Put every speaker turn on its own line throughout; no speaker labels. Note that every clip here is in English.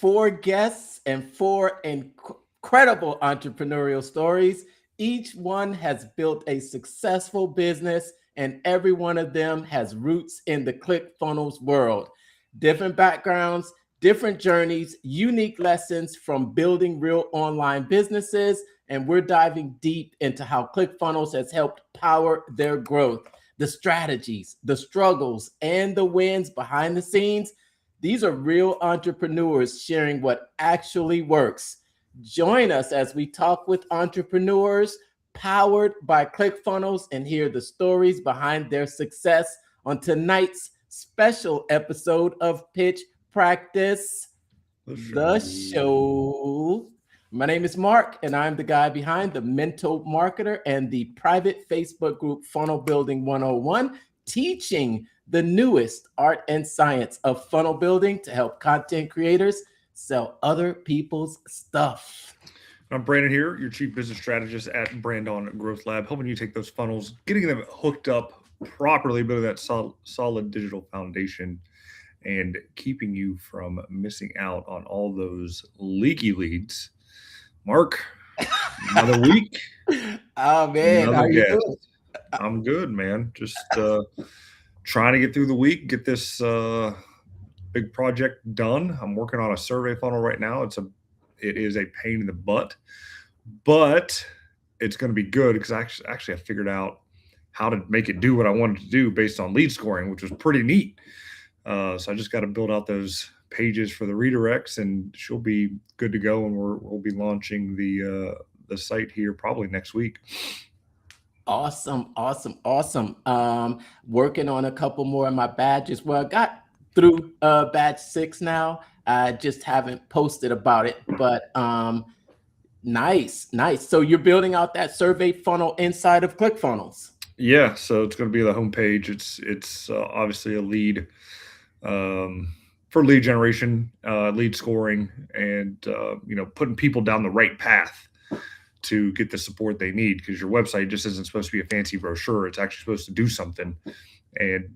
4 guests and 4 incredible entrepreneurial stories. Each one has built a successful business, and every one of them has roots in the ClickFunnels world. Different backgrounds, different journeys, unique lessons from building real online businesses, and we're diving deep into how ClickFunnels has helped power their growth, the strategies, the struggles, and the wins behind the scenes. These are real entrepreneurs sharing what actually works. Join us as we talk with entrepreneurs powered by ClickFunnels and hear the stories behind their success on tonight's special episode of Pitch Practice, the show. My name is Mark, and I'm the guy behind the Mental Marketer and the private Facebook group Funnel Building 101, teaching the newest art and science of funnel building to help content creators sell other people's stuff.
I'm Brandon here, your Chief Business Strategist at Brandon Growth Lab, helping you take those funnels, getting them hooked up properly, building that solid digital foundation, and keeping you from missing out on all those leaky leads. Mark, another week.
Oh, man. How you doing?
I'm good, man. Just trying to get through the week, get this big project done. I'm working on a survey funnel right now. It is a pain in the butt, but it's going to be good because actually I figured out how to make it do what I wanted to do based on lead scoring, which was pretty neat. So I just got to build out those pages for the redirects, and she'll be good to go. And we'll be launching the site here probably next week.
Awesome. Working on a couple more of my badges. Well, I got through badge 6 now. I just haven't posted about it, but nice. So you're building out that survey funnel inside of ClickFunnels.
Yeah, so it's going to be the homepage. It's obviously a lead for lead generation, lead scoring, and putting people down the right path to get the support they need, because your website just isn't supposed to be a fancy brochure. It's actually supposed to do something and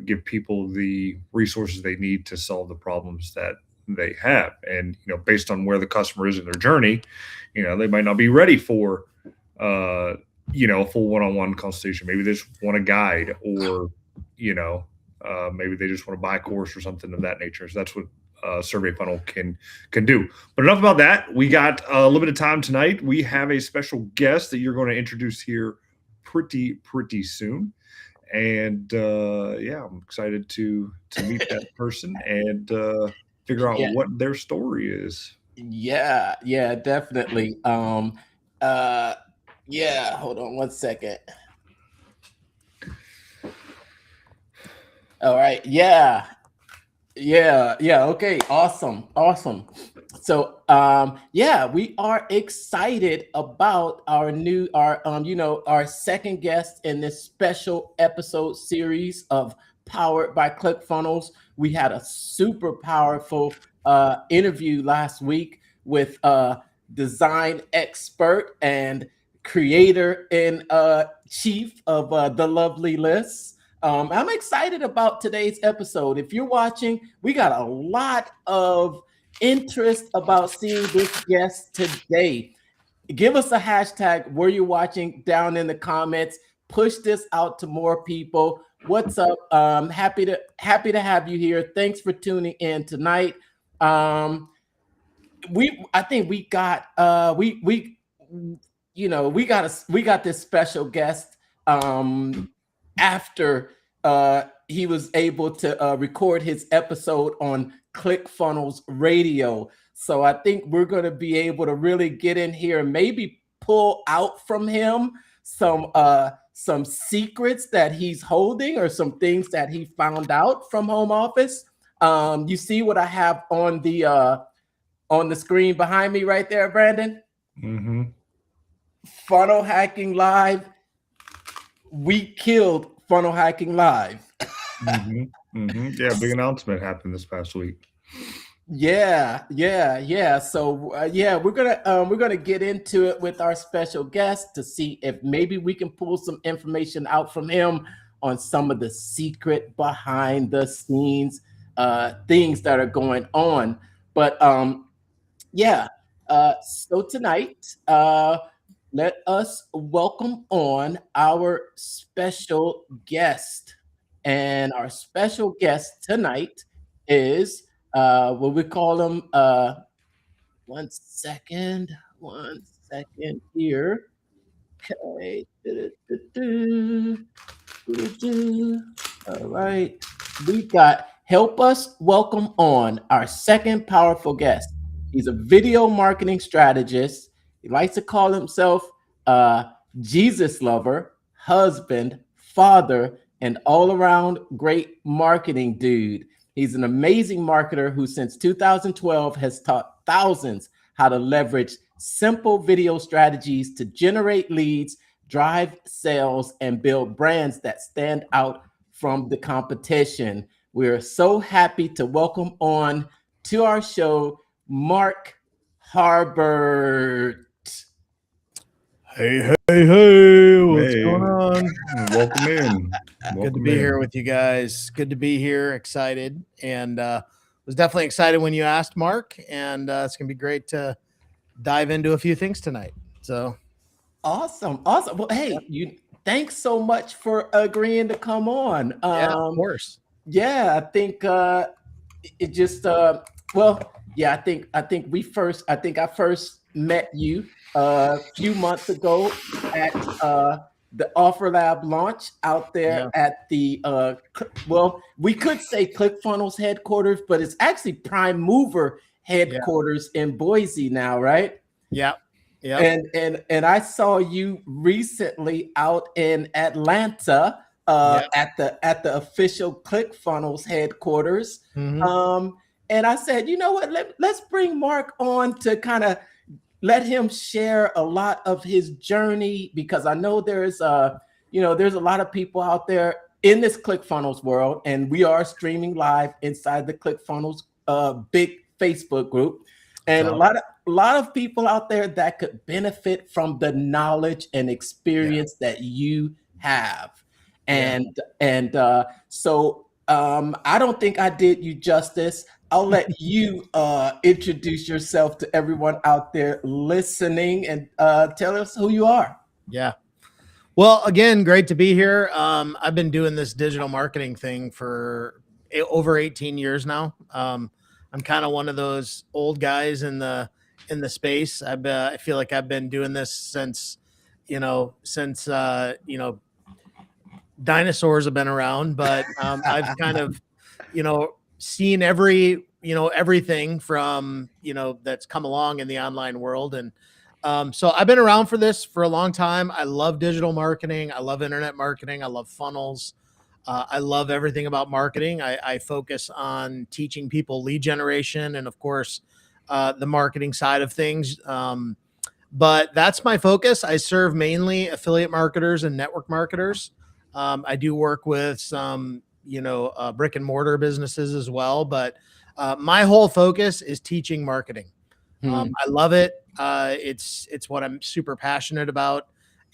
give people the resources they need to solve the problems that they have. And based on where the customer is in their journey, they might not be ready for a full one-on-one consultation. Maybe they just want a guide, or maybe they just want to buy a course or something of that nature. So that's what survey funnel can do. But enough about that. We got a little bit of time tonight. We have a special guest that you're going to introduce here pretty soon. And I'm excited to meet that person and figure out what their story is.
Yeah, definitely. Hold on one second. All right. Yeah. Okay. Awesome. So, we are excited about our second guest in this special episode series of Powered by ClickFunnels. We had a super powerful interview last week with design expert and creator in chief of The Lovely List. I'm excited about today's episode. If you're watching, we got a lot of interest about seeing this guest today. Give us a hashtag where you're watching down in the comments. Push this out to more people. What's up? Happy to have you here. Thanks for tuning in tonight. I think we got this special guest after he was able to record his episode on ClickFunnels Radio. So I think we're going to be able to really get in here and maybe pull out from him some secrets that he's holding, or some things that he found out from home office. You see what I have on the screen behind me right there, Brandon?
Mm-hmm.
Funnel Hacking Live. We killed Funnel Hacking Live.
Yeah, big announcement happened this past week.
Yeah. So we're gonna get into it with our special guest to see if maybe we can pull some information out from him on some of the secret behind the scenes things that are going on. But yeah. So tonight, let us welcome on our special guest. And our special guest tonight is what we call him. One second. One second here. Okay. All right. We got help us welcome on our second powerful guest. He's a video marketing strategist. He likes to call himself a Jesus lover, husband, father, and all around great marketing dude. He's an amazing marketer who, since 2012, has taught thousands how to leverage simple video strategies to generate leads, drive sales, and build brands that stand out from the competition. We're so happy to welcome on to our show Mark Harbert.
Hey, what's
Hey,
going on?
welcome in.
Good to be here with you guys. Good to be here. Excited, and was definitely excited when you asked, Mark. And it's gonna be great to dive into a few things tonight. So
Awesome. Well, hey, thanks so much for agreeing to come on.
yeah, of course.
Yeah, I think it just well, yeah, I think I first met you a few months ago at the Offer Lab launch out there at the well, we could say ClickFunnels headquarters, but it's actually Prime Mover headquarters in Boise now, right?
Yeah.
Yeah. And I saw you recently out in Atlanta at the official ClickFunnels headquarters.
Mm-hmm.
And I said, you know what, let's bring Mark on to kind of let him share a lot of his journey, because I know there's there's a lot of people out there in this ClickFunnels world, and we are streaming live inside the ClickFunnels big Facebook group, and a lot of people out there that could benefit from the knowledge and experience that you have. And so I don't think I did you justice. I'll let you introduce yourself to everyone out there listening, and tell us who you are.
Yeah. Well, again, great to be here. I've been doing this digital marketing thing for over 18 years now. I'm kind of one of those old guys in the space. I feel like I've been doing this since dinosaurs have been around, but I've kind of, seen everything from, that's come along in the online world. And so I've been around for this for a long time. I love digital marketing. I love internet marketing. I love funnels. I love everything about marketing. I focus on teaching people lead generation and, of course, the marketing side of things. But that's my focus. I serve mainly affiliate marketers and network marketers. I do work with some, brick and mortar businesses as well. But my whole focus is teaching marketing. I love it. It's what I'm super passionate about.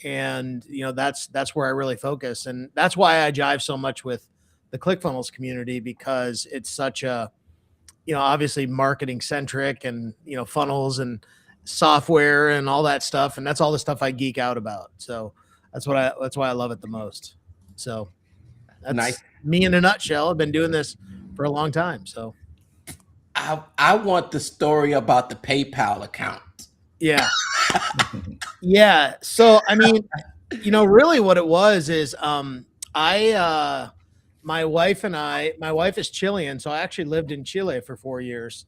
And, that's where I really focus. And that's why I jive so much with the ClickFunnels community, because it's such a, obviously marketing centric and, funnels and software and all that stuff. And that's all the stuff I geek out about. So that's why I love it the most. So that's me in a nutshell. I've been doing this for a long time. So
I want the story about the PayPal account.
Yeah. Yeah. So, I mean, really what it was is, my wife is Chilean. So I actually lived in Chile for 4 years.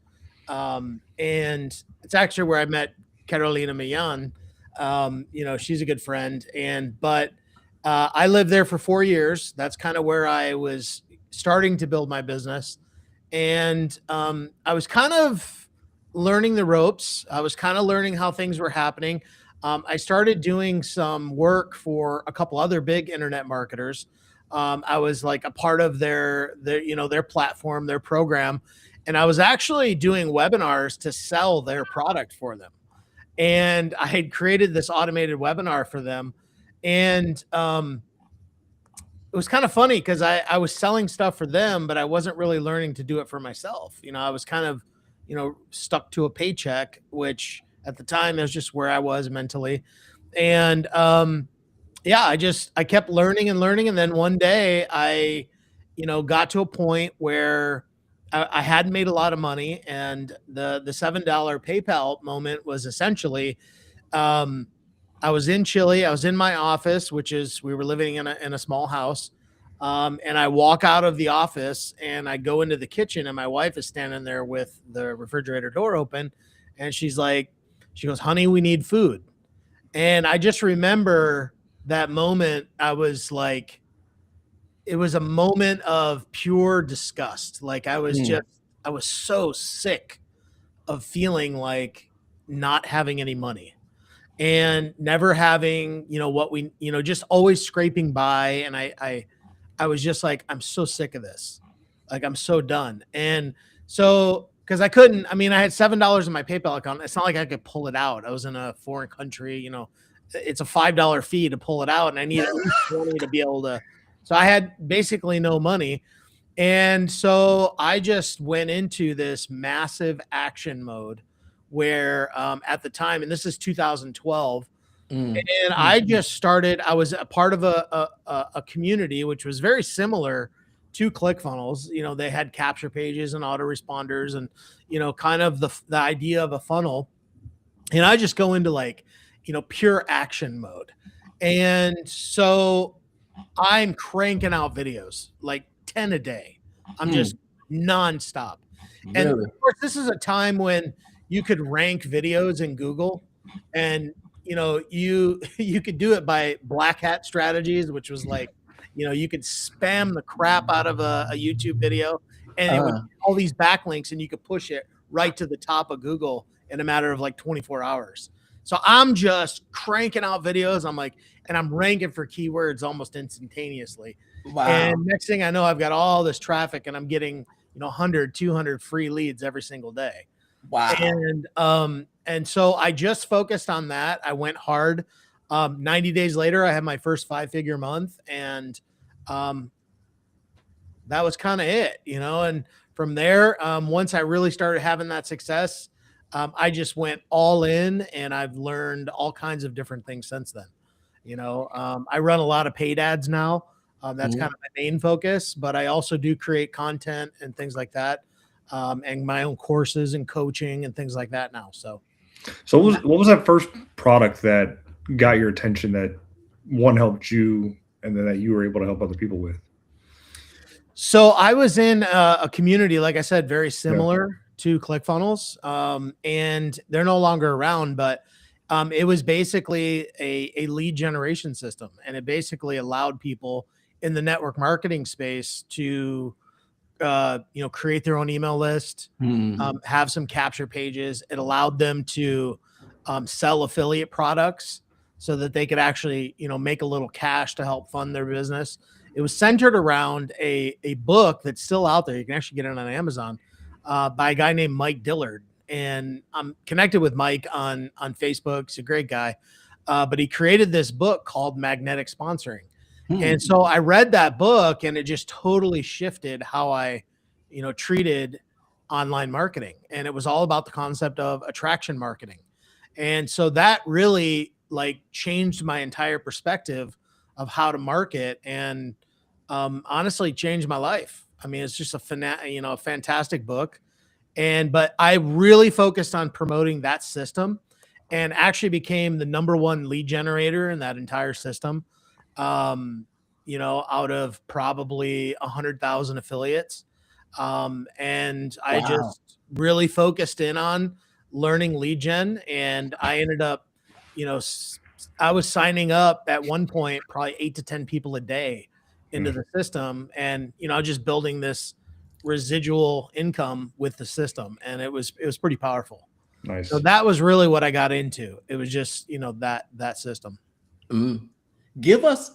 And it's actually where I met Carolina Millan. She's a good friend. But I lived there for 4 years. That's kind of where I was starting to build my business. And I was kind of learning the ropes. I was kind of learning how things were happening. I started doing some work for a couple other big internet marketers. I was like a part of their platform, their program, and I was actually doing webinars to sell their product for them. And I had created this automated webinar for them, and it was kind of funny because I was selling stuff for them, but I wasn't really learning to do it for myself. I was kind of stuck to a paycheck, which at the time is just where I was mentally. And yeah, I kept learning and learning. And then one day I, got to a point where I hadn't made a lot of money. And the $7 PayPal moment was essentially, um, I was in Chile. I was in my office, we were living in a small house. And I walk out of the office and I go into the kitchen, and my wife is standing there with the refrigerator door open. And she goes, "Honey, we need food." And I just remember that moment. It was a moment of pure disgust. Like I was so sick of feeling like not having any money and never having, what we, just always scraping by. And I was just like, I'm so sick of this. Like, I'm so done. And so, because I had $7 in my PayPal account. It's not like I could pull it out. I was in a foreign country, it's a $5 fee to pull it out. And I needed at least 20 to be able to. So I had basically no money. And so I just went into this massive action mode where at the time, and this is 2012, and I just started, I was a part of a community, which was very similar to ClickFunnels. They had capture pages and autoresponders and, kind of the idea of a funnel. And I just go into pure action mode. And so I'm cranking out videos, like 10 a day. I'm just nonstop. And of course, this is a time when you could rank videos in Google, and you could do it by black hat strategies, which was like, you could spam the crap out of a YouTube video, and it would all these backlinks, and you could push it right to the top of Google in a matter of like 24 hours. So I'm just cranking out videos. And I'm ranking for keywords almost instantaneously.
Wow.
And next thing I know, I've got all this traffic, and I'm getting 100, 200 free leads every single day.
Wow.
And so I just focused on that. I went hard. 90 days later, I had my first 5-figure month, and that was kind of it, and from there, once I really started having that success, I just went all in, and I've learned all kinds of different things since then. I run a lot of paid ads now. That's kind of my main focus, but I also do create content and things like that. And my own courses and coaching and things like that now. So
what was that first product that got your attention that one helped you and then that you were able to help other people with?
So I was in a community, like I said, very similar to ClickFunnels, and they're no longer around, but it was basically a lead generation system, and it basically allowed people in the network marketing space to create their own email list, have some capture pages. It allowed them to sell affiliate products so that they could actually, make a little cash to help fund their business. It was centered around a book that's still out there. You can actually get it on Amazon by a guy named Mike Dillard. And I'm connected with Mike on Facebook. He's a great guy. But he created this book called Magnetic Sponsoring. And so I read that book, and it just totally shifted how I, treated online marketing. And it was all about the concept of attraction marketing. And so that really changed my entire perspective of how to market, and honestly changed my life. I mean, it's just a fantastic book. But I really focused on promoting that system, and actually became the #1 lead generator in that entire system. Out of probably 100,000 affiliates. And I just really focused in on learning lead gen. And I ended up, I was signing up at one point, probably 8 to 10 people a day into the system. And, just building this residual income with the system. And it was pretty powerful.
Nice.
So that was really what I got into. It was just, that system.
Give us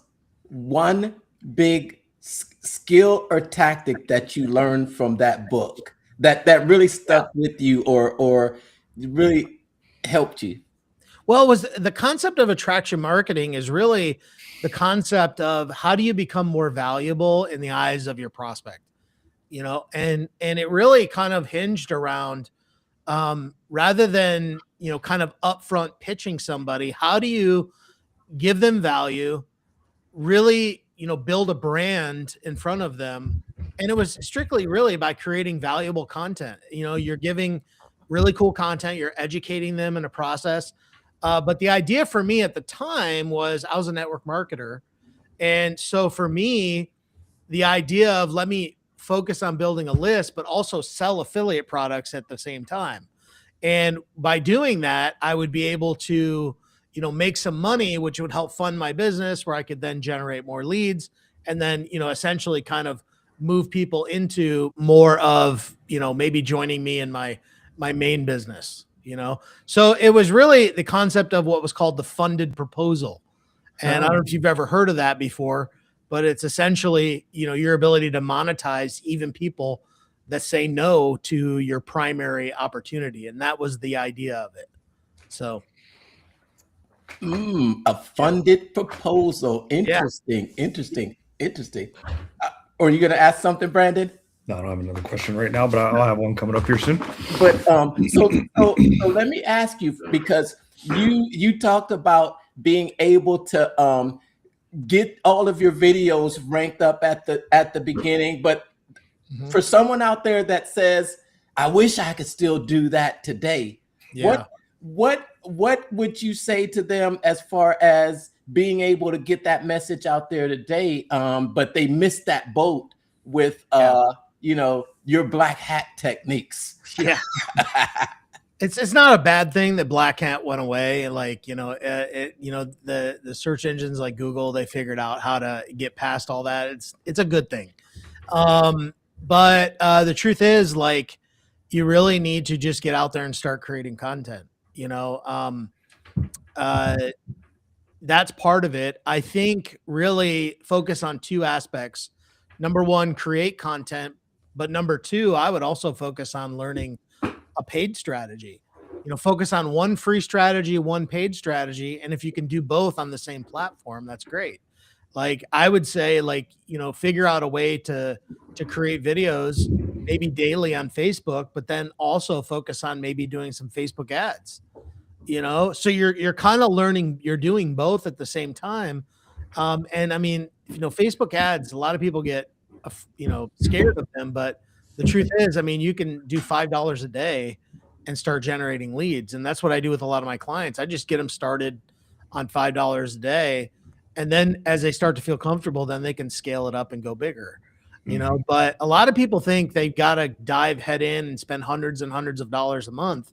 one big skill or tactic that you learned from that book that really stuck with you or really helped you.
Well, it was the concept of attraction marketing is really the concept of how do you become more valuable in the eyes of your prospect, and it really kind of hinged around rather than, kind of upfront pitching somebody, how do you give them value, really, build a brand in front of them? And it was strictly really by creating valuable content. You're giving really cool content, you're educating them in a process. But the idea for me at the time was I was a network marketer. And so for me, the idea of let me focus on building a list, but also sell affiliate products at the same time. And by doing that, I would be able to, make some money, which would help fund my business, where I could then generate more leads and then, essentially kind of move people into more of, maybe joining me in my main business, So it was really the concept of what was called the funded proposal. And I don't know if you've ever heard of that before, but it's essentially, your ability to monetize even people that say no to your primary opportunity. And that was the idea of it. So.
A funded proposal. Interesting. Are you going to ask something, Brandon?
No, I don't have another question right now, but I'll have one coming up here soon.
But so let me ask you, because you talked about being able to get all of your videos ranked up at the beginning, but for someone out there that says, I wish I could still do that today.
Yeah.
What would you say to them as far as being able to get that message out there today, but they missed that boat with your black hat techniques?
Yeah. It's not a bad thing that black hat went away. Like, the search engines like Google, they figured out how to get past all that. It's a good thing. But the truth is, like, you really need to just get out there and start creating content. That's part of it. I think really focus on two aspects. Number one, create content. But number two, I would also focus on learning a paid strategy. Focus on one free strategy, one paid strategy. And if you can do both on the same platform, that's great. Like, I would say, figure out a way to create videos maybe daily on Facebook, but then also focus on maybe doing some Facebook ads, so you're kind of learning, you're doing both at the same time. And I mean, Facebook ads, a lot of people get, scared of them, but the truth is, I mean, you can do $5 a day and start generating leads. And that's what I do with a lot of my clients. I just get them started on $5 a day. And then as they start to feel comfortable, then they can scale it up and go bigger, but a lot of people think they've got to dive head in and spend hundreds and hundreds of dollars a month.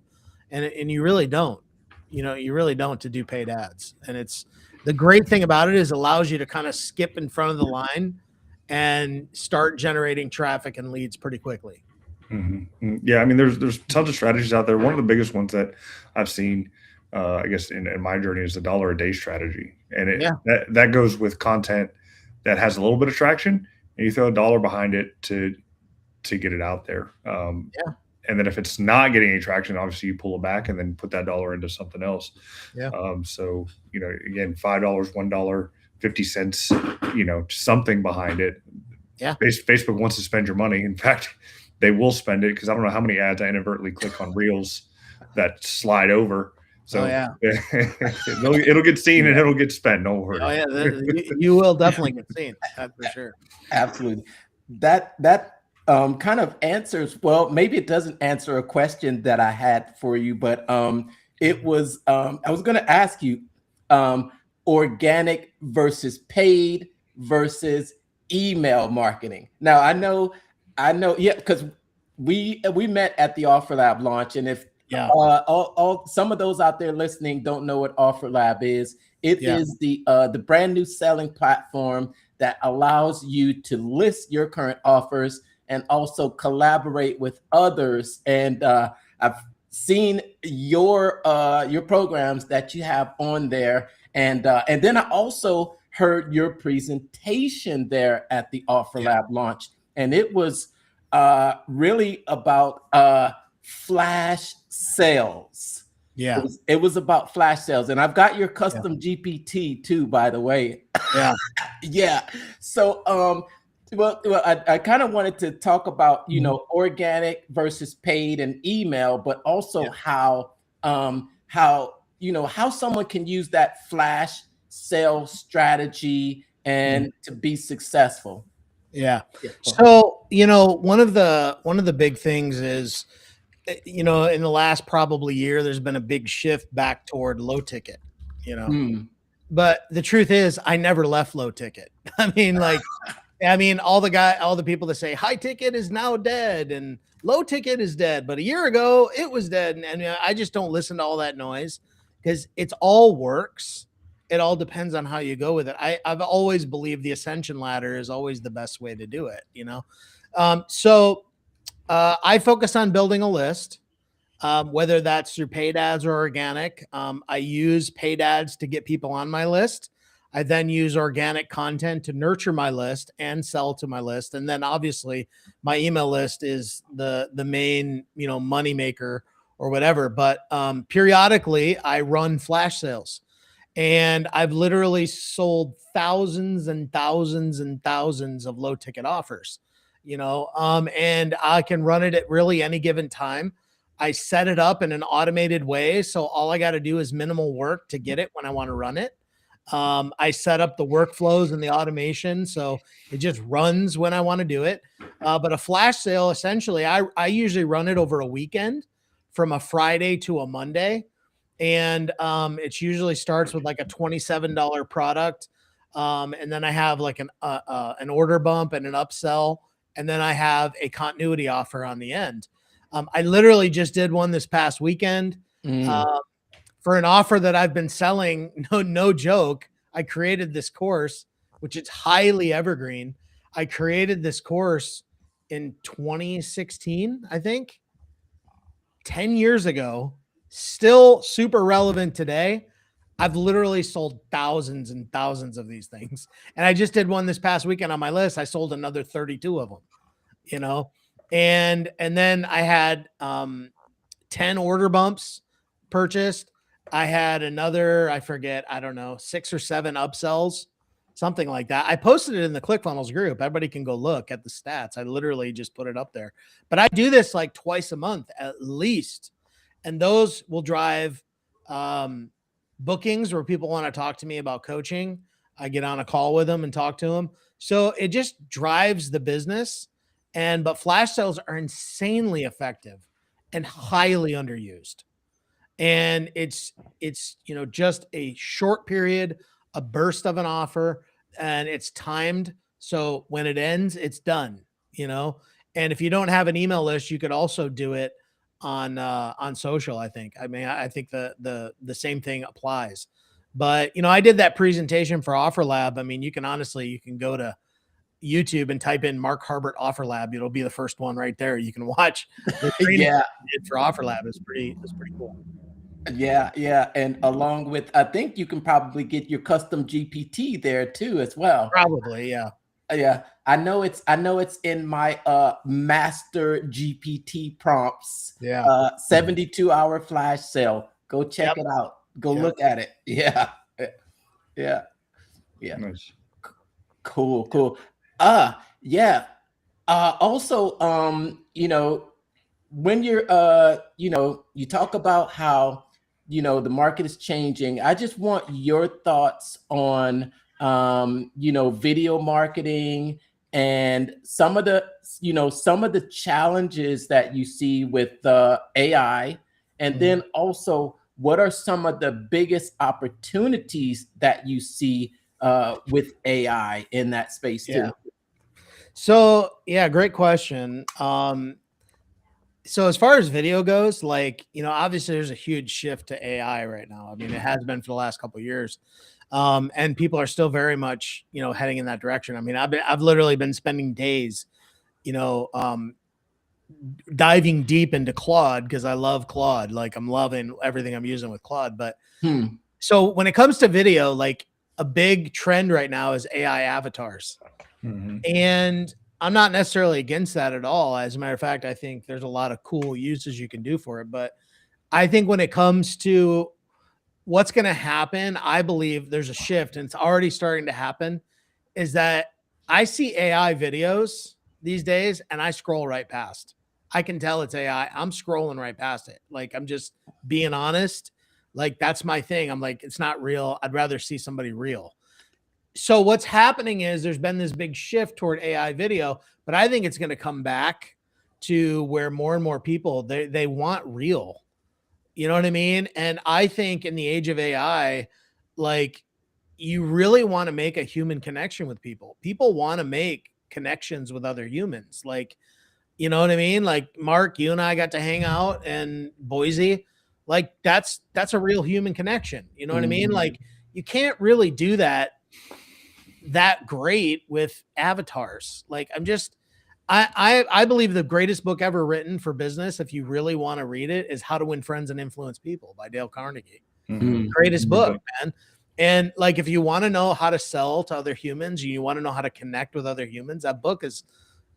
And you really don't, you really don't, to do paid ads. And it's the great thing about it is it allows you to kind of skip in front of the line and start generating traffic and leads pretty quickly.
Mm-hmm. Yeah. I mean, there's tons of strategies out there. One of the biggest ones that I've seen, I guess in my journey, is the $1 a day strategy. And that goes with content that has a little bit of traction, and you throw $1 behind it to get it out there. And then if it's not getting any traction, obviously you pull it back and then put that $1 into something else.
Yeah.
So, again, $5, $1, 50 cents, something behind it.
Yeah.
Facebook wants to spend your money. In fact, they will spend it, because I don't know how many ads I inadvertently click on Reels that slide over. So it'll get seen and it'll get spent. Don't worry.
Oh yeah, you will definitely get seen. That's for sure.
Absolutely. That kind of answers, well, maybe it doesn't answer a question that I had for you, but it was, I was going to ask you, organic versus paid versus email marketing. Now I know, yeah, because we met at the Offer Lab launch, and if some of those out there listening don't know what Offer Lab is, it is the brand new selling platform that allows you to list your current offers and also collaborate with others. And I've seen your programs that you have on there, and then I also heard your presentation there at the Offer Lab launch, and it was really about flash sales.
Yeah,
it was about flash sales, and I've got your custom GPT too, by the way.
Yeah.
Yeah. So Well, I kind of wanted to talk about, organic versus paid and email, but also how how someone can use that flash sale strategy and to be successful.
Yeah.
Yeah.
So, one of the big things is, in the last probably year, there's been a big shift back toward low ticket, but the truth is I never left low ticket. I mean, all the people that say high ticket is now dead and low ticket is dead, but a year ago it was dead. And I just don't listen to all that noise because it's all works. It all depends on how you go with it. I've always believed the ascension ladder is always the best way to do it, So I focus on building a list, whether that's through paid ads or organic. I use paid ads to get people on my list. I then use organic content to nurture my list and sell to my list. And then obviously my email list is the main, money maker or whatever. But periodically I run flash sales, and I've literally sold thousands and thousands and thousands of low ticket offers, and I can run it at really any given time. I set it up in an automated way. So all I got to do is minimal work to get it when I want to run it. I set up the workflows and the automation, so it just runs when I want to do it. But a flash sale, essentially, I usually run it over a weekend from a Friday to a Monday. And it usually starts with like a $27 product. And then I have like an order bump and an upsell. And then I have a continuity offer on the end. I literally just did one this past weekend. For an offer that I've been selling, no joke. I created this course, which is highly evergreen. I created this course in 2016, I think, 10 years ago, still super relevant today. I've literally sold thousands and thousands of these things. And I just did one this past weekend on my list. I sold another 32 of them, and then I had 10 order bumps purchased. I had another, I forget, I don't know, 6 or 7 upsells, something like that. I posted it in the Clickfunnels group. Everybody can go look at the stats. I literally just put it up there. But I do this like twice a month at least. And those will drive bookings where people want to talk to me about coaching. I get on a call with them and talk to them. So it just drives the business. But flash sales are insanely effective and highly underused. And it's just a short period, a burst of an offer, and it's timed. So when it ends, it's done, And if you don't have an email list, you could also do it on social, I think. I mean, I think the same thing applies. But, I did that presentation for Offer Lab. I mean, you can go to YouTube and type in Mark Harbert Offer Lab. It'll be the first one right there. You can watch the training I did for Offer Lab. It's pretty cool.
Yeah. And along with, I think you can probably get your custom GPT there too, as well.
Probably. Yeah.
Yeah. I know it's in my master GPT prompts.
Yeah.
72-hour flash sale. Go check it out. Go look at it. Yeah. Yeah.
Nice.
Cool. Yeah. Also, when you're you talk about how the market is changing. I just want your thoughts on video marketing and some of the challenges that you see with AI, and then also what are some of the biggest opportunities that you see with AI in that space too?
So great question. So as far as video goes, obviously there's a huge shift to AI right now. I mean, it has been for the last couple of years. And people are still very much, heading in that direction. I mean, I've literally been spending days, diving deep into Claude because I love Claude. Like, I'm loving everything I'm using with Claude. But so when it comes to video, like, a big trend right now is AI avatars. And I'm not necessarily against that at all. As a matter of fact, I think there's a lot of cool uses you can do for it. But I think when it comes to what's going to happen, I believe there's a shift, and it's already starting to happen, is that I see AI videos these days and I scroll right past. I can tell it's AI. I'm scrolling right past it. Like, I'm just being honest. Like, that's my thing. I'm like, it's not real. I'd rather see somebody real. So what's happening is there's been this big shift toward AI video, but I think it's going to come back to where more and more people, they want real. You know what I mean? And I think in the age of AI, like, you really want to make a human connection with people. People want to make connections with other humans. Like, you know what I mean? Like, Mark, you and I got to hang out in Boise. Like, that's a real human connection. You know what I mean? Like, you can't really do that great with avatars. Like, I believe the greatest book ever written for business, if you really want to read it, is How to Win Friends and Influence People by Dale Carnegie. Greatest book, man. And like, if you want to know how to sell to other humans, you want to know how to connect with other humans, that book is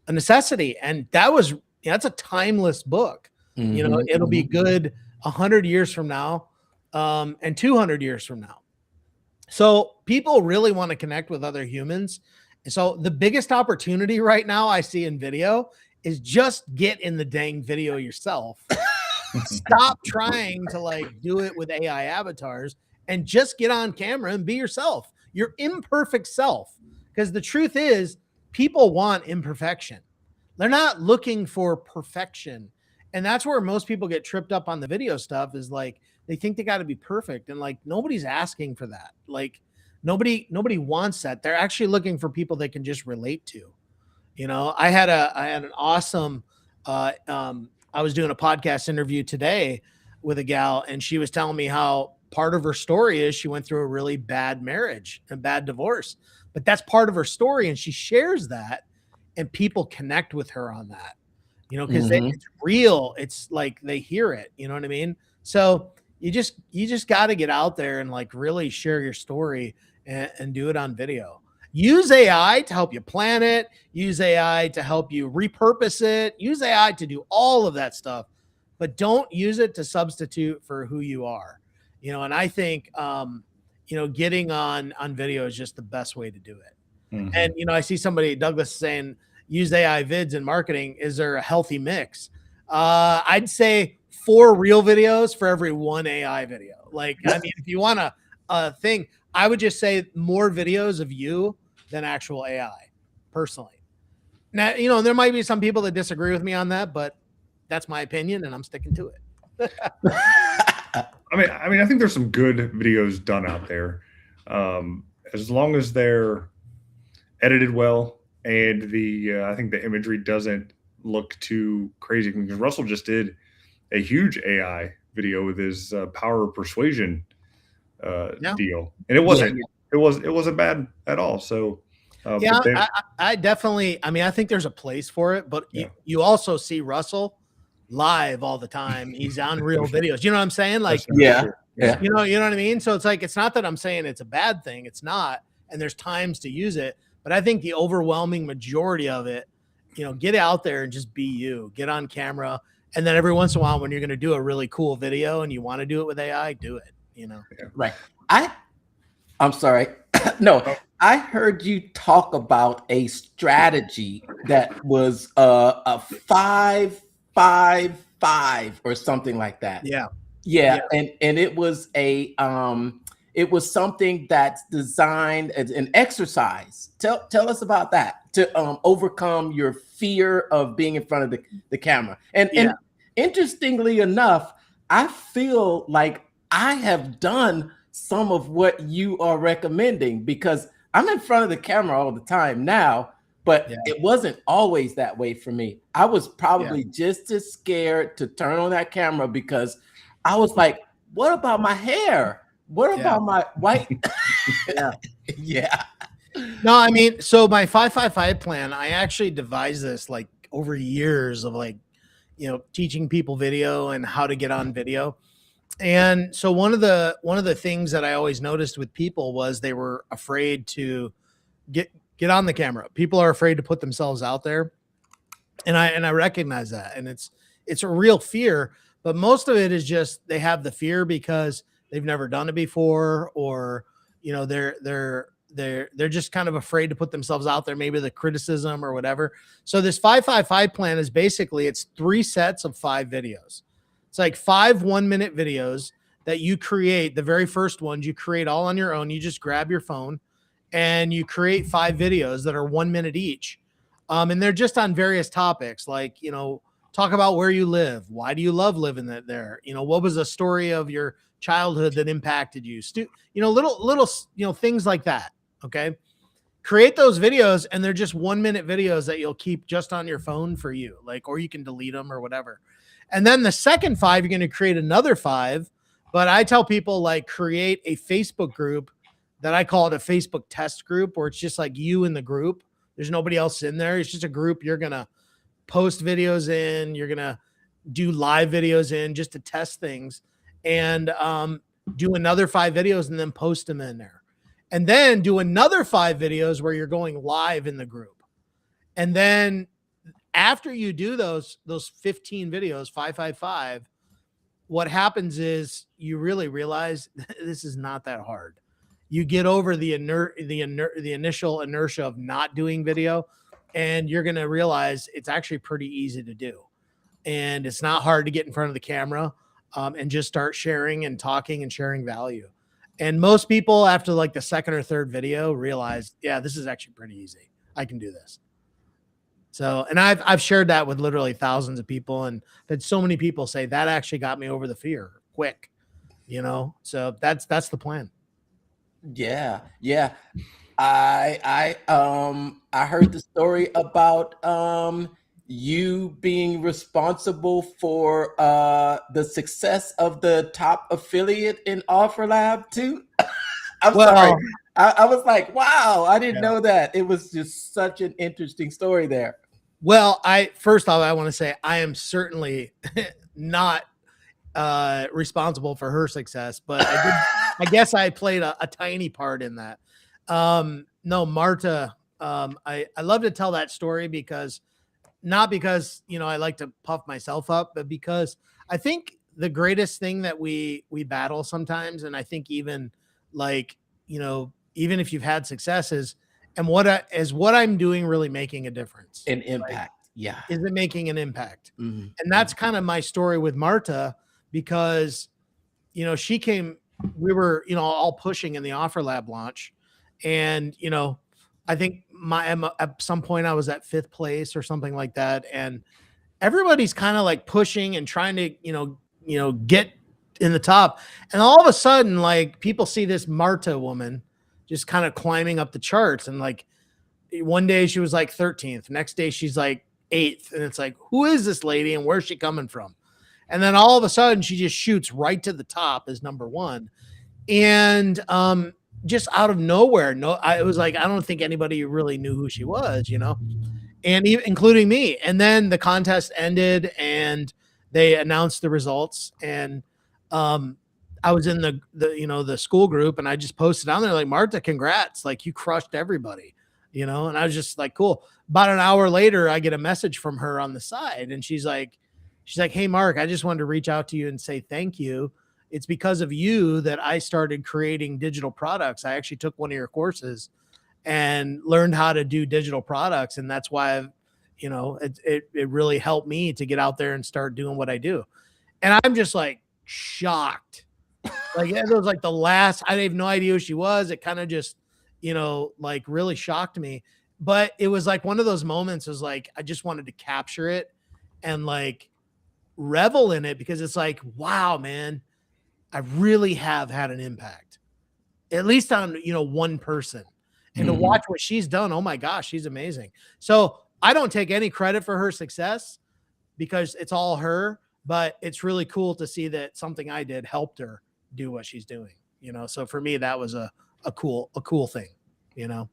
a necessity. And that's a timeless book. You know, it'll be good 100 years from now, and 200 years from now. So people really want to connect with other humans. And so the biggest opportunity right now I see in video is just get in the dang video yourself. Stop trying to like do it with AI avatars and just get on camera and be yourself, your imperfect self. Because the truth is, people want imperfection. They're not looking for perfection. And that's where most people get tripped up on the video stuff, is like, they think they got to be perfect. And like, nobody's asking for that. Like, nobody wants that. They're actually looking for people they can just relate to. You know, I had an awesome, I was doing a podcast interview today with a gal, and she was telling me how part of her story is she went through a really bad marriage and bad divorce, but that's part of her story. And she shares that, and people connect with her on that, you know, because it's real. It's like they hear it, you know what I mean? So you just got to get out there and like really share your story and do it on video. Use AI to help you plan it. Use AI to help you repurpose it. Use AI to do all of that stuff, but don't use it to substitute for who you are. You know, and I think, you know, getting on video is just the best way to do it. And, you know, I see somebody, Douglas, saying, use AI vids in marketing. Is there a healthy mix? I'd say 4 real videos for every 1 AI video. Like, I mean, if you want a thing, I would just say more videos of you than actual AI, personally. Now, you know, there might be some people that disagree with me on that, but that's my opinion, and I'm sticking to it.
I mean, I think there's some good videos done out there, as long as they're edited well and I think the imagery doesn't look too crazy. Because Russell just did a huge AI video with his power of persuasion deal, and it wasn't bad at all. So
I definitely, I mean, I think there's a place for it, but you also see Russell live all the time. He's on real videos. You know what I'm saying? Like, you know what I mean? So it's like, it's not that I'm saying it's a bad thing. It's not. And there's times to use it, but I think the overwhelming majority of it, you know, get out there and just be you, get on camera. And then every once in a while, when you're going to do a really cool video and you want to do it with AI, do it, you know?
Right. I'm sorry. No, I heard you talk about a strategy that was a 5-5-5 or something like that. Yeah. And it was it was something that's designed as an exercise. Tell us about that, to overcome your fear of being in front of the camera. And interestingly enough, I feel like I have done some of what you are recommending, because I'm in front of the camera all the time now, but it wasn't always that way for me. I was probably just as scared to turn on that camera, because I was like, what about my hair? What about my white?
No, I mean, so my 5-5-5 plan, I actually devised this like over years of like, you know, teaching people video and how to get on video. And so one of the things that I always noticed with people was they were afraid to get on the camera. People are afraid to put themselves out there. And I recognize that. And it's a real fear, but most of it is just they have the fear because they've never done it before, or, you know, they're they're just kind of afraid to put themselves out there, maybe the criticism or whatever. So this 5-5-5 plan is basically, it's 3 sets of 5 videos. It's like 5 1-minute videos that you create. The very first ones you create all on your own. You just grab your phone and you create 5 videos that are 1 minute each. And they're just on various topics, like, you know, talk about where you live. Why do you love living there? You know, what was a story of your childhood that impacted you? You know, little, you know, things like that. Okay. Create those videos, and they're just 1 minute videos that you'll keep just on your phone for you, like, or you can delete them or whatever. And then the second 5, you're going to create another 5. But I tell people, like, create a Facebook group that I call it a Facebook test group, where it's just like you in the group. There's nobody else in there. It's just a group you're going to post videos in. You're going to do live videos in just to test things, and do another 5 videos and then post them in there. And then do another 5 videos where you're going live in the group. And then after you do those 15 videos, 5-5-5, what happens is you really realize this is not that hard. You get over the initial inertia of not doing video, and you're going to realize it's actually pretty easy to do. And it's not hard to get in front of the camera and just start sharing and talking and sharing value. And most people, after like the second or third video, realize, yeah, this is actually pretty easy. I can do this. So, and I've shared that with literally thousands of people, and had so many people say that actually got me over the fear quick, you know? So that's the plan.
Yeah. Yeah. I heard the story about you being responsible for the success of the top affiliate in OfferLab too. I'm sorry. I was like, wow, I didn't know that. It was just such an interesting story there.
Well, first off, I want to say I am certainly not responsible for her success, but I guess I played a tiny part in that. No, Marta, I love to tell that story because, not because, you know, I like to puff myself up, but because I think the greatest thing that we battle sometimes, and I think even like, you know, even if you've had successes, and what I'm doing really making a difference?
An impact. Like, yeah.
Is it making an impact? Mm-hmm. And that's kind of my story with Marta, because, you know, we were, you know, all pushing in the OfferLab launch. And, you know, I think at some point I was at 5th place or something like that. And everybody's kind of like pushing and trying to, you know, get in the top. And all of a sudden, like, people see this Marta woman just kind of climbing up the charts. And like, one day she was like 13th. Next day she's like 8th. And it's like, who is this lady and where's she coming from? And then all of a sudden she just shoots right to the top as number 1. And just out of nowhere, it was like, I don't think anybody really knew who she was, you know, and including me. And then the contest ended and they announced the results. And I was in the school group, and I just posted on there like, Marta, congrats. Like, you crushed everybody, you know? And I was just like, cool. About an hour later, I get a message from her on the side, and she's like, hey, Mark, I just wanted to reach out to you and say thank you. It's because of you that I started creating digital products. I actually took one of your courses and learned how to do digital products. And that's why you know, it really helped me to get out there and start doing what I do. And I'm just like shocked. Like, it was like I have no idea who she was. It kind of just, you know, like really shocked me. But it was like one of those moments was like, I just wanted to capture it and like revel in it, because it's like, wow, man, I really have had an impact, at least on, you know, one person. And to watch what she's done, oh my gosh, she's amazing. So I don't take any credit for her success because it's all her, but it's really cool to see that something I did helped her do what she's doing, you know? So for me, that was a cool thing, you know?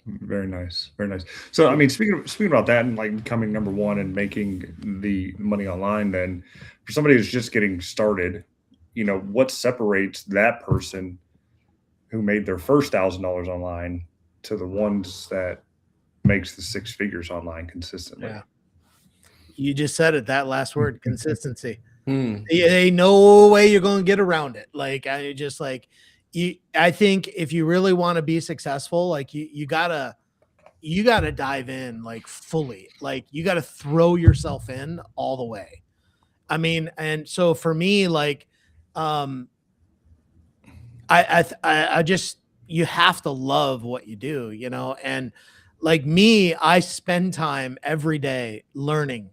Very nice. Very nice. So, I mean, speaking about that and like becoming number 1 and making the money online, then for somebody who's just getting started, you know, what separates that person who made their first $1,000 online to the ones that makes the 6 figures online consistently?
Yeah. You just said it, that last word, consistency. Ain't no way you're going to get around it. Like, I just like, I think if you really want to be successful, like you gotta dive in like fully, like you gotta throw yourself in all the way. I mean, and so for me, like, I just, you have to love what you do, you know, and like me, I spend time every day learning,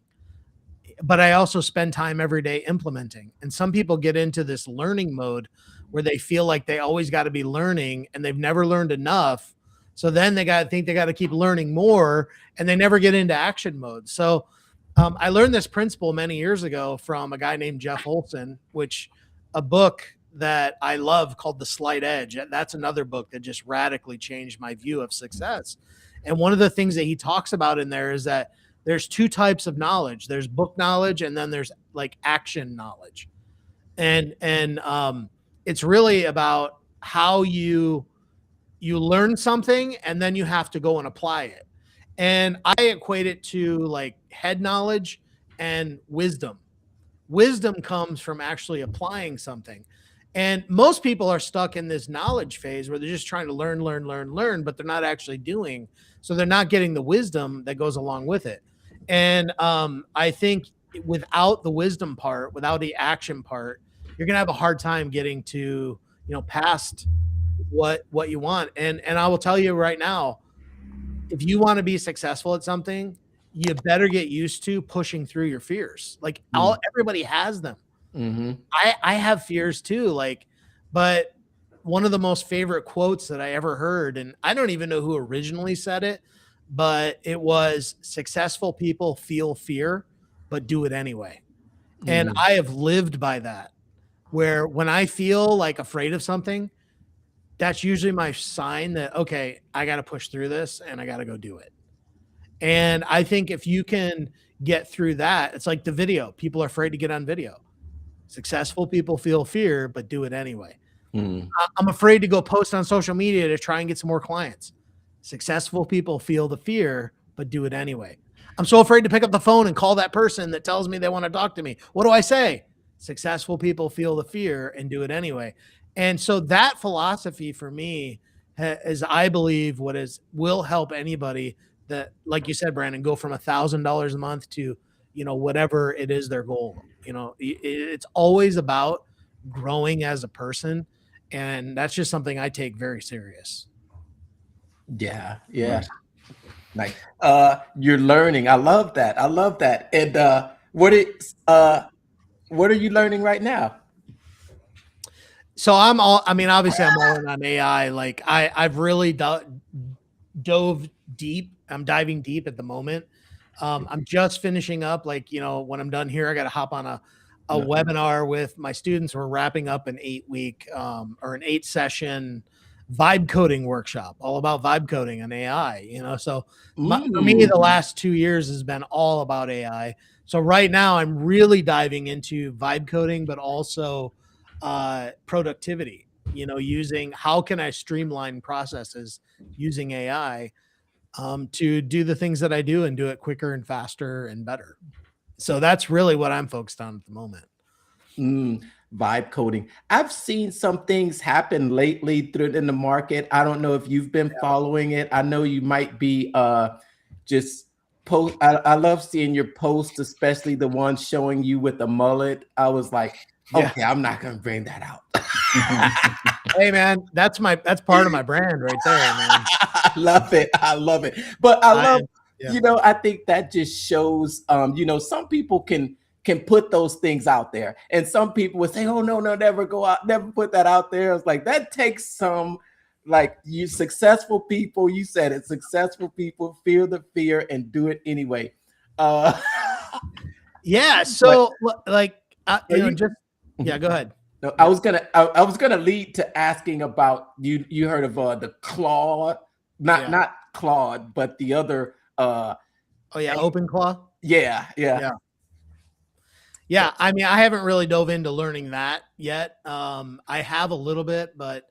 but I also spend time every day implementing. And some people get into this learning mode where they feel like they always got to be learning and they've never learned enough. So then they got to think they got to keep learning more and they never get into action mode. So I learned this principle many years ago from a guy named Jeff Olson, which a book that I love called The Slight Edge. That's another book that just radically changed my view of success. And one of the things that he talks about in there is that there's two types of knowledge. There's book knowledge and then there's like action knowledge. And it's really about how you learn something and then you have to go and apply it. And I equate it to like head knowledge and wisdom. Wisdom comes from actually applying something. And most people are stuck in this knowledge phase where they're just trying to learn, but they're not actually doing. So they're not getting the wisdom that goes along with it. And I think without the wisdom part, without the action part, you're going to have a hard time getting to, you know, past what you want. And I will tell you right now, if you want to be successful at something, you better get used to pushing through your fears. Like everybody has them.
Mm-hmm.
I have fears too. Like, but one of the most favorite quotes that I ever heard, and I don't even know who originally said it, but it was, successful people feel fear, but do it anyway. And I have lived by that, where when I feel like afraid of something, that's usually my sign that, okay, I got to push through this and I got to go do it. And I think if you can get through that, it's like the video. People are afraid to get on video. Successful people feel fear, but do it anyway. I'm afraid to go post on social media to try and get some more clients. Successful people feel the fear, but do it anyway. I'm so afraid to pick up the phone and call that person that tells me they want to talk to me. What do I say? Successful people feel the fear and do it anyway. And so that philosophy for me is, I believe, will help anybody that, like you said, Brandon, go from $1,000 a month to, you know, whatever it is their goal. You know, it's always about growing as a person. And that's just something I take very serious.
Yeah. Nice. You're learning. I love that. And what are you learning right now?
So obviously I'm all in on AI. Like I've really dove deep. I'm diving deep at the moment. I'm just finishing up, like, you know, when I'm done here, I got to hop on a webinar with my students. We're wrapping up an 8-week or an 8-session vibe coding workshop, all about vibe coding and AI, you know? So for me, the last 2 years has been all about AI. So right now I'm really diving into vibe coding, but also productivity, you know, using how can I streamline processes using AI to do the things that I do and do it quicker and faster and better. So that's really what I'm focused on at the moment.
Vibe coding. I've seen some things happen lately in the market. I don't know if you've been following it. I know you might be just post. I love seeing your posts, especially the ones showing you with the mullet. I was like, okay, I'm not gonna bring that out.
Hey man, that's part of my brand right there, man.
I love it. But I love, you know, I think that just shows, you know, some people can put those things out there, and some people would say, oh no, never go out, never put that out there. It's like, that takes some, like, you successful people, you said it, successful people feel the fear and do it anyway.
Yeah. So like, you know, just, yeah, go ahead.
No, I was gonna lead to asking about, you heard of the Claude, not Claude, but the other
OpenClaw.
Yeah.
I mean, I haven't really dove into learning that yet. I have a little bit, but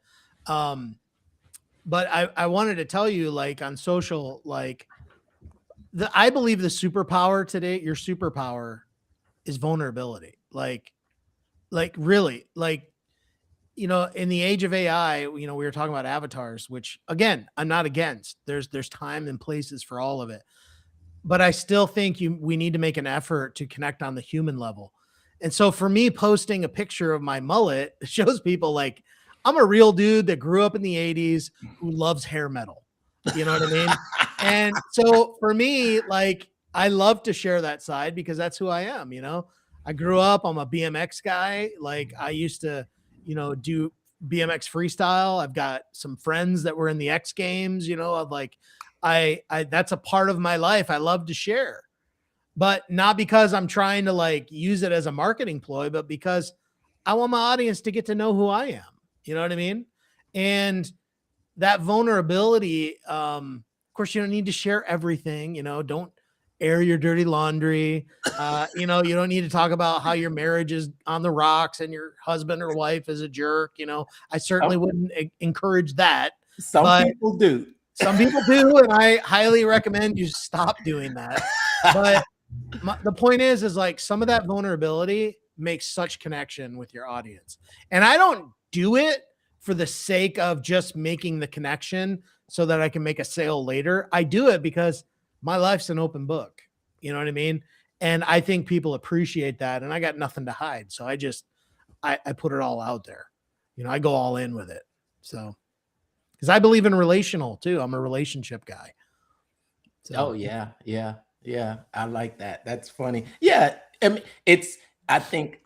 I wanted to tell you, like, on social, like, I believe the superpower today, your superpower is vulnerability. Like really, like, you know, in the age of AI, you know, we were talking about avatars, which again, I'm not against. There's time and places for all of it. But I still think we need to make an effort to connect on the human level. And so for me, posting a picture of my mullet shows people like I'm a real dude that grew up in the 80s who loves hair metal. You know what I mean? And so for me, like I love to share that side because that's who I am, you know. I grew up, I'm a BMX guy. Like I used to, you know, do BMX freestyle. I've got some friends that were in the X Games, you know, of like I that's a part of my life I love to share, but not because I'm trying to like use it as a marketing ploy, but because I want my audience to get to know who I am. You know what I mean? And that vulnerability, of course, you don't need to share everything, you know, don't air your dirty laundry. You know, you don't need to talk about how your marriage is on the rocks and your husband or wife is a jerk. You know, I certainly wouldn't encourage that.
Some people do.
Some people do, and I highly recommend you stop doing that. But the point is like some of that vulnerability makes such connection with your audience. And I don't do it for the sake of just making the connection so that I can make a sale later. I do it because my life's an open book. You know what I mean? And I think people appreciate that. And I got nothing to hide. So I put it all out there. You know, I go all in with it. So, because I believe in relational too. I'm a relationship guy.
So. Oh yeah. I like that. That's funny. Yeah. I mean, I think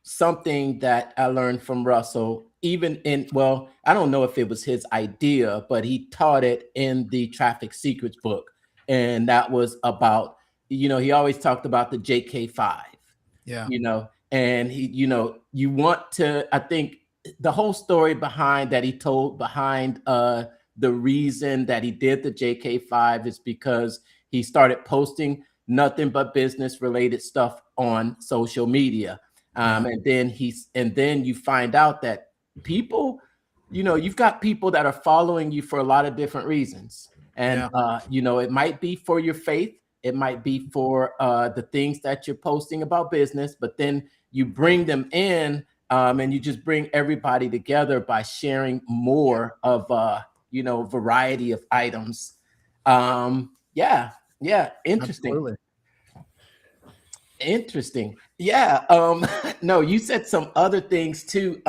something that I learned from Russell, even I don't know if it was his idea, but he taught it in the Traffic Secrets book. And that was about, you know, he always talked about the JK5.
Yeah.
You know, and he, you know, you want to, I think the whole story behind that he told behind the reason that he did the JK5 is because he started posting nothing but business related stuff on social media. And then you find out that people, you know, you've got people that are following you for a lot of different reasons. And, you know, it might be for your faith. It might be for the things that you're posting about business, but then you bring them in and you just bring everybody together by sharing more of, you know, variety of items. Yeah. Interesting.
Absolutely.
Interesting. Yeah. No, you said some other things too.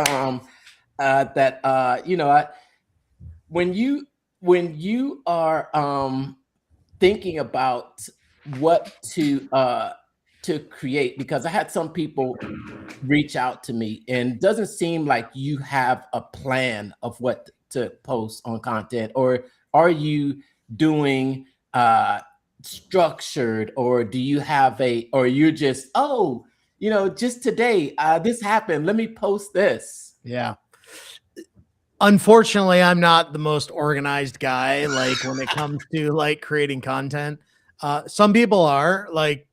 That you know, when you are thinking about what to create, because I had some people reach out to me, and it doesn't seem like you have a plan of what to post on content, or are you doing structured, or do you have or you're just, oh, you know, just today this happened, let me post this?
Yeah. Unfortunately, I'm not the most organized guy, like when it comes to like creating content. Some people are like,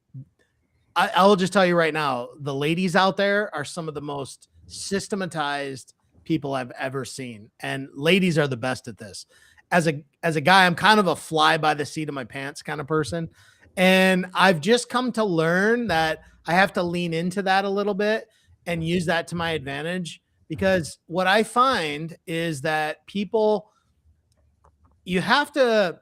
I will just tell you right now, the ladies out there are some of the most systematized people I've ever seen. And ladies are the best at this. As a guy, I'm kind of a fly by the seat of my pants kind of person. And I've just come to learn that I have to lean into that a little bit and use that to my advantage. Because what I find is that people, you have to,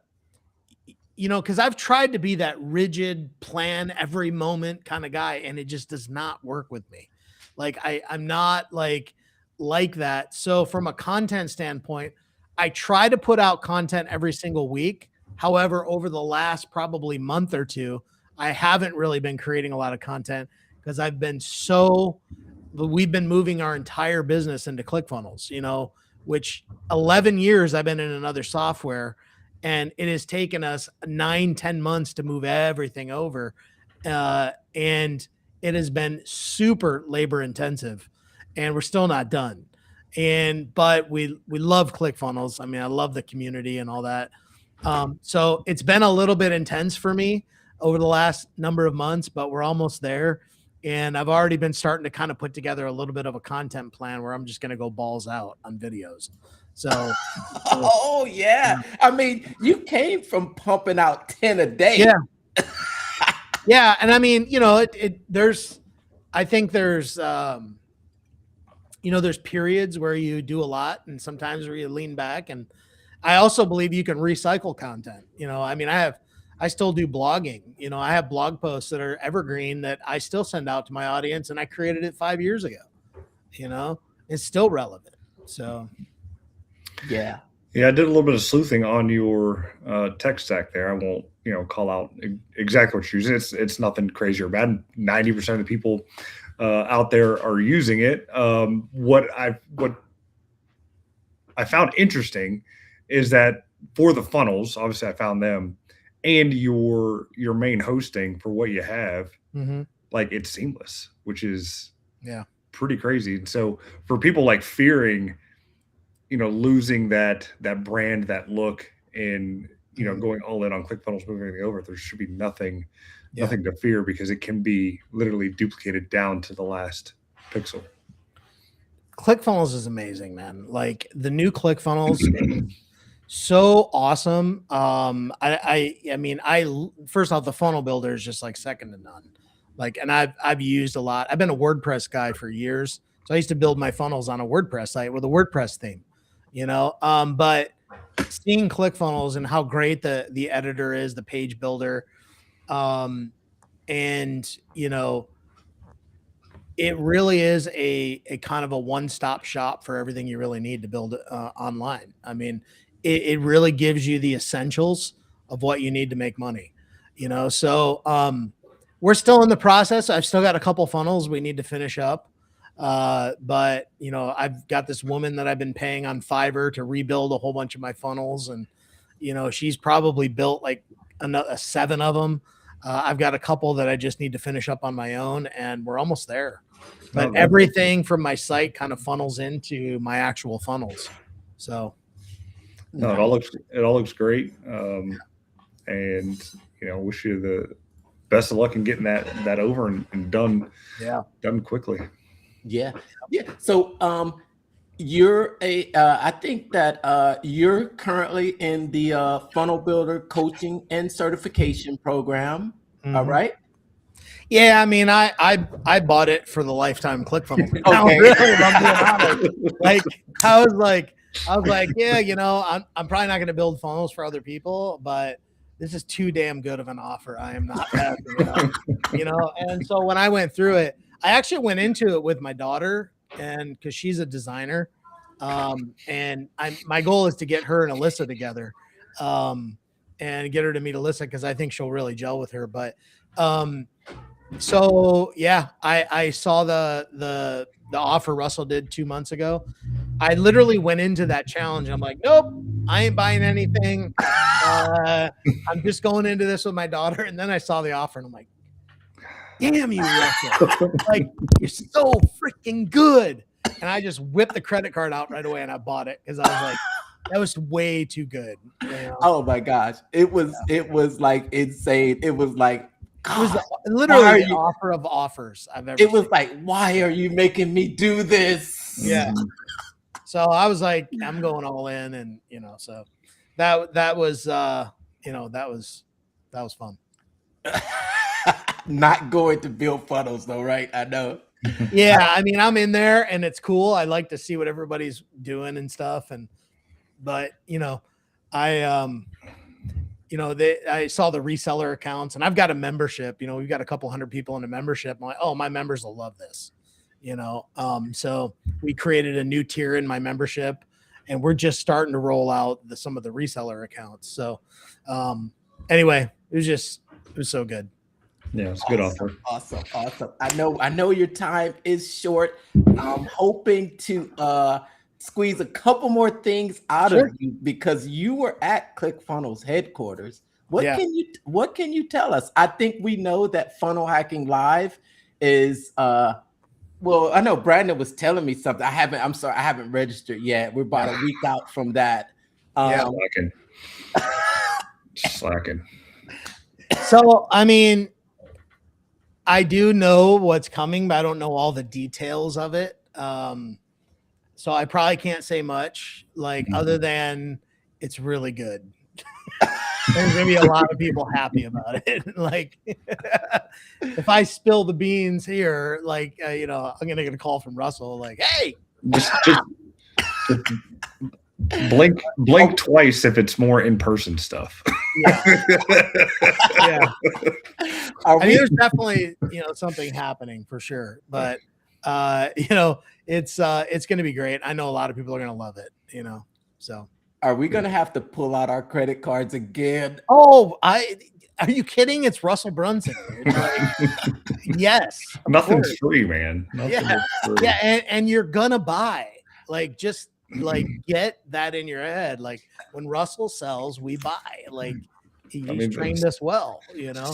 you know, because I've tried to be that rigid plan every moment kind of guy, and it just does not work with me. Like I'm not like that. So from a content standpoint, I try to put out content every single week. However, over the last probably month or two, I haven't really been creating a lot of content because we've been moving our entire business into Clickfunnels, you know, which 11 years I've been in another software, and it has taken us 9-10 months to move everything over. And it has been super labor intensive, and we're still not done. But we love Clickfunnels. I mean, I love the community and all that. So it's been a little bit intense for me over the last number of months, but we're almost there. And I've already been starting to kind of put together a little bit of a content plan where I'm just going to go balls out on videos. So,
oh yeah. I mean, you came from pumping out 10 a day.
Yeah. Yeah. And I mean, you know, I think there's there's periods where you do a lot and sometimes where you lean back. And I also believe you can recycle content. I mean, I still do blogging. I have blog posts that are evergreen that I still send out to my audience, and I created it 5 years ago. It's still relevant. So,
Yeah.
Yeah, I did a little bit of sleuthing on your tech stack there. I won't, call out exactly what you're using. It's nothing crazy or bad. 90% of the people out there are using it. What I found interesting is that for the funnels, obviously I found them, and your main hosting for what you have, like it's seamless, which is pretty crazy. And so for people like fearing, losing that brand, that look, and going all in on ClickFunnels, moving everything over, there should be nothing to fear, because it can be literally duplicated down to the last pixel.
ClickFunnels is amazing, man. Like the new ClickFunnels, so awesome. I mean, first off, the funnel builder is just like second to none. Like, and I've used a lot. I've been a WordPress guy for years, so I used to build my funnels on a WordPress site with a WordPress theme. But seeing ClickFunnels and how great the editor is, the page builder, and it really is a kind of a one-stop shop for everything you really need to build online. I mean, it really gives you the essentials of what you need to make money, so we're still in the process. I've still got a couple funnels we need to finish up. But I've got this woman that I've been paying on Fiverr to rebuild a whole bunch of my funnels. And, she's probably built like another 7 of them. I've got a couple that I just need to finish up on my own, and we're almost there. But everything from my site kind of funnels into my actual funnels. So
no, it all looks great. And, wish you the best of luck in getting that over and done.
Yeah.
Done quickly.
Yeah. So, I think that you're currently in the funnel builder coaching and certification program. All right.
Yeah, I mean, I bought it for the lifetime ClickFunnels.
Okay.
Really, if I'm being honest. Like I was like, yeah, I'm probably not going to build funnels for other people, but this is too damn good of an offer. I am not passing it up, And so when I went through it, I actually went into it with my daughter, and because she's a designer, and my goal is to get her and Alyssa together, and get her to meet Alyssa, because I think she'll really gel with her. But so yeah, I saw the offer Russell did 2 months ago. I literally went into that challenge. I'm like, nope, I ain't buying anything. I'm just going into this with my daughter. And then I saw the offer, and I'm like, damn you, Russell. Like, you're so freaking good. And I just whipped the credit card out right away, and I bought it, because I was like, that was way too good.
Oh my gosh. It was like insane. It was like,
it was literally the offer of offers I've ever
seen. Was like, why are you making me do this?
Yeah. So I was like, I'm going all in, and so that was fun.
Not going to build funnels though, right? I know.
Yeah, I mean, I'm in there, and it's cool. I like to see what everybody's doing and stuff, but I saw the reseller accounts, and I've got a membership. We've got a couple hundred people in a membership. I'm like, oh, my members will love this. So we created a new tier in my membership, and we're just starting to roll out some of the reseller accounts. So anyway, it was so good.
Yeah, it's a good offer.
Awesome. I know your time is short. I'm hoping to squeeze a couple more things out of you, because you were at ClickFunnels headquarters. What can you tell us? I think we know that Funnel Hacking Live is well, I know Brandon was telling me something. I haven't registered yet. We're about a week out from that.
Slacking.
So, I mean, I do know what's coming, but I don't know all the details of it. So I probably can't say much, other than it's really good. There's gonna be a lot of people happy about it. If I spill the beans here, I'm gonna get a call from Russell, like, hey,
Just blink twice if it's more in-person stuff.
Yeah. Yeah. I mean, there's definitely, something happening for sure, but it's going to be great. I know a lot of people are going to love it, so.
Are we going to have to pull out our credit cards again?
Oh, are you kidding? It's Russell Brunson. Dude. Like, yes.
Nothing's free, man.
Free. Yeah. And you're going to buy, just get that in your head. Like when Russell sells, we buy. Like he's trained us well,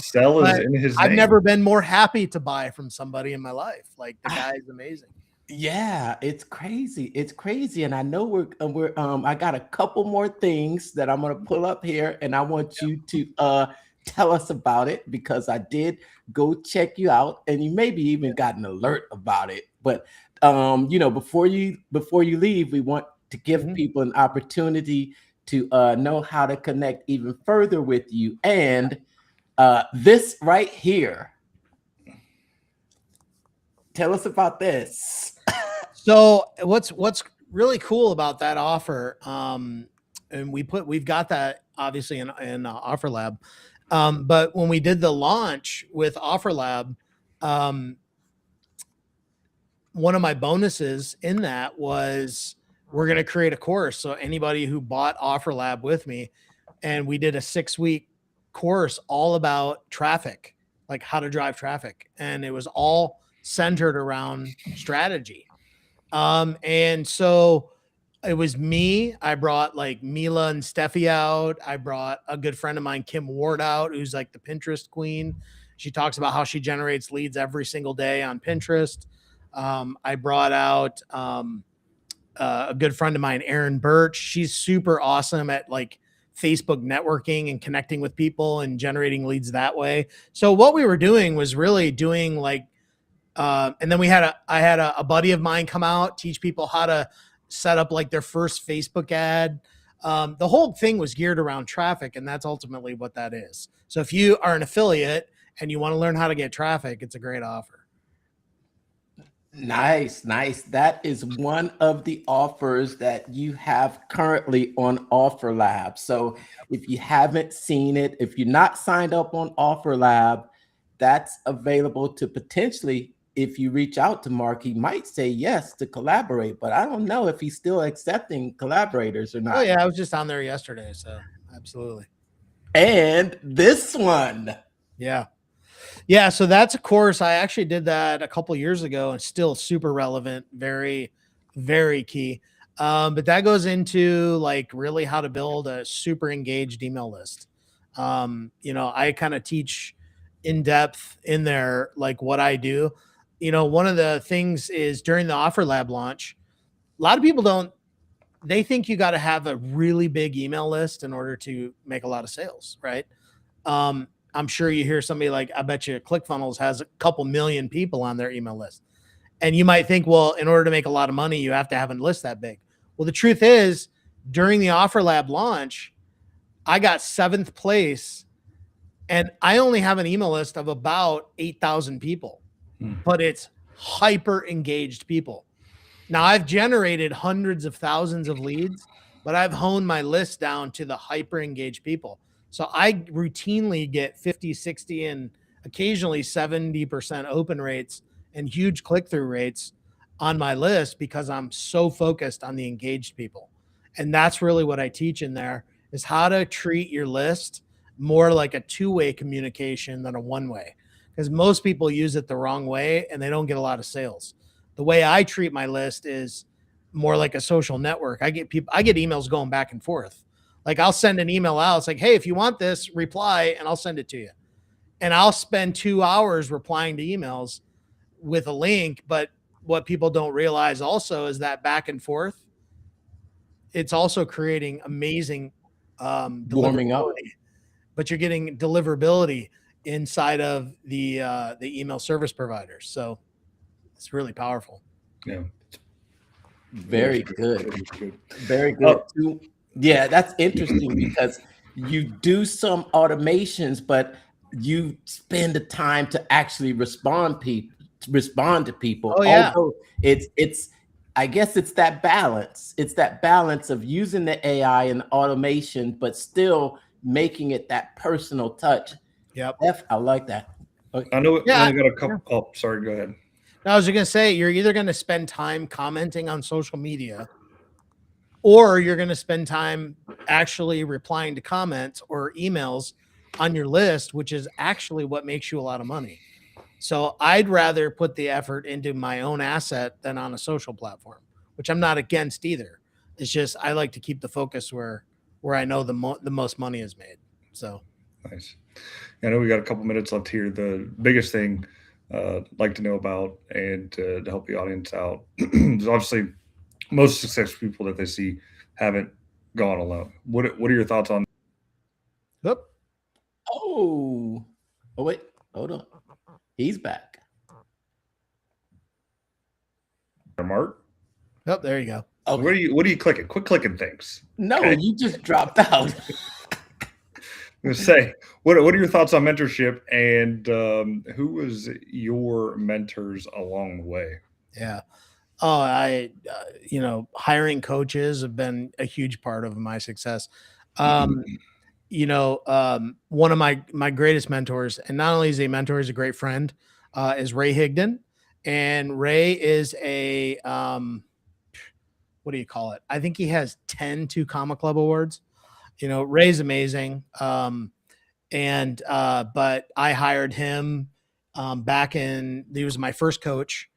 Sell is in his name.
I've never been more happy to buy from somebody in my life. Like the guy is amazing.
Yeah, it's crazy. It's crazy. And I know I got a couple more things that I'm going to pull up here, and I want you to tell us about it, because I did go check you out, and you maybe even got an alert about it. But before you leave, we want to give people an opportunity to know how to connect even further with you. And this right here, tell us about this.
So what's really cool about that offer, and we've got that obviously in OfferLab, but when we did the launch with OfferLab, one of my bonuses in that was we're going to create a course. So anybody who bought OfferLab with me, and we did a 6-week course all about traffic, like how to drive traffic, and it was all centered around strategy. And so it was me. I brought like Mila and Steffi out. I brought a good friend of mine, Kim Ward, out, who's like the Pinterest queen. She talks about how she generates leads every single day on Pinterest. I brought out a good friend of mine, Erin Birch. She's super awesome at like Facebook networking and connecting with people and generating leads that way. So what we were doing was really doing like, and then I had a buddy of mine come out, teach people how to set up like their first Facebook ad. The whole thing was geared around traffic, and that's ultimately what that is. So if you are an affiliate and you want to learn how to get traffic, it's a great offer.
Nice. That is one of the offers that you have currently on OfferLab. So if you haven't seen it, if you're not signed up on OfferLab, that's available to potentially, if you reach out to Mark, he might say yes to collaborate, but I don't know if he's still accepting collaborators or not.
Oh yeah, I was just on there yesterday, so absolutely.
And this one.
Yeah, so that's a course. I actually did that a couple years ago, and still super relevant, very, very key. But that goes into really how to build a super engaged email list. I kind of teach in depth in there, like what I do. One of the things is during the OfferLab launch, a lot of people they think you got to have a really big email list in order to make a lot of sales, right? I'm sure you hear somebody like, I bet you ClickFunnels has a couple million people on their email list. And you might think, well, in order to make a lot of money, you have to have a list that big. Well, the truth is, during the OfferLab launch, I got 7th place, and I only have an email list of about 8,000 people, but it's hyper engaged people. Now, I've generated hundreds of thousands of leads, but I've honed my list down to the hyper engaged people. So I routinely get 50, 60, and occasionally 70% open rates and huge click-through rates on my list because I'm so focused on the engaged people. And that's really what I teach in there, is how to treat your list more like a 2-way communication than a 1-way. Because most people use it the wrong way and they don't get a lot of sales. The way I treat my list is more like a social network. I get emails going back and forth. Like I'll send an email out. It's like, hey, if you want this, reply, and I'll send it to you. And I'll spend 2 hours replying to emails with a link. But what people don't realize also is that back and forth, it's also creating amazing
warming up.
But you're getting deliverability inside of the email service providers. So it's really powerful.
Yeah.
Very good. Very good. Yeah, that's interesting because you do some automations, but you spend the time to actually respond to people.
Oh, yeah.
Although it's I guess it's that balance. It's that balance of using the AI and automation, but still making it that personal touch.
Yep.
I like that. Okay.
I know we
Yeah,
only got a couple. Oh, sorry. Go ahead.
I was going to say, you're either going to spend time commenting on social media, or you're going to spend time actually replying to comments or emails on your list, which is actually what makes you a lot of money. So I'd rather put the effort into my own asset than on a social platform, which I'm not against either. It's just I like to keep the focus where I know the most money is made. So
Nice. I know we got a couple minutes left here. The biggest thing I'd like to know about and to help the audience out is obviously most successful people that they see haven't gone alone. What are your thoughts on?
Oop.
Oh wait, hold on. He's back.
Mark?
Oh, there you go.
Okay.
What are you clicking? Quit clicking things.
No,
Okay.
you just dropped out.
I'm gonna say, what are your thoughts on mentorship, and who was your mentors along the way?
Yeah. Oh, hiring coaches have been a huge part of my success. One of my greatest mentors, and not only is he a mentor, he's a great friend, is Ray Higdon. And Ray is a, what do you call it? I think he has 10 Two Comma Club awards. Ray's amazing. But I hired him he was my first coach.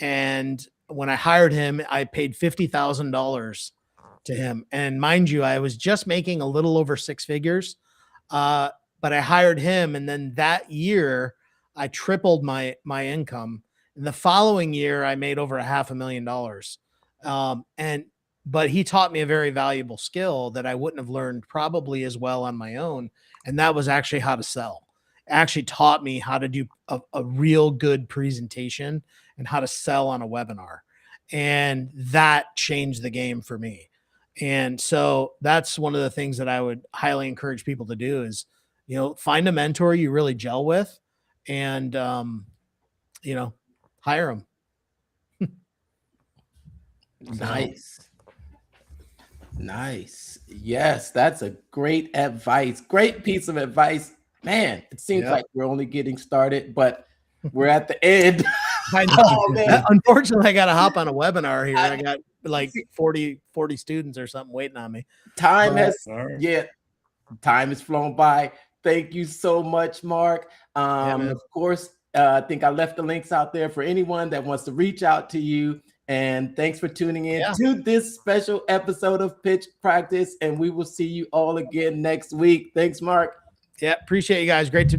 And when I hired him, I paid $50,000 to him. And mind you, I was just making a little over six figures. But I hired him. And then that year I tripled my income. And the following year I made over $500,000. But he taught me a very valuable skill that I wouldn't have learned probably as well on my own. And that was actually how to sell. It actually taught me how to do a real good presentation and how to sell on a webinar. And that changed the game for me. And so that's one of the things that I would highly encourage people to do is, find a mentor you really gel with and, hire them.
Nice. Yes, that's a great advice. Great piece of advice. Man, it seems like we're only getting started, but we're at the end.
I know. Oh, unfortunately, I got to hop on a webinar here. I got like 40 students or something waiting on me.
Time has flown by. Thank you so much, Mark. Of course, I think I left the links out there for anyone that wants to reach out to you. And thanks for tuning in to this special episode of Pitch Practice. And we will see you all again next week. Thanks, Mark.
Yeah, appreciate you guys. Great to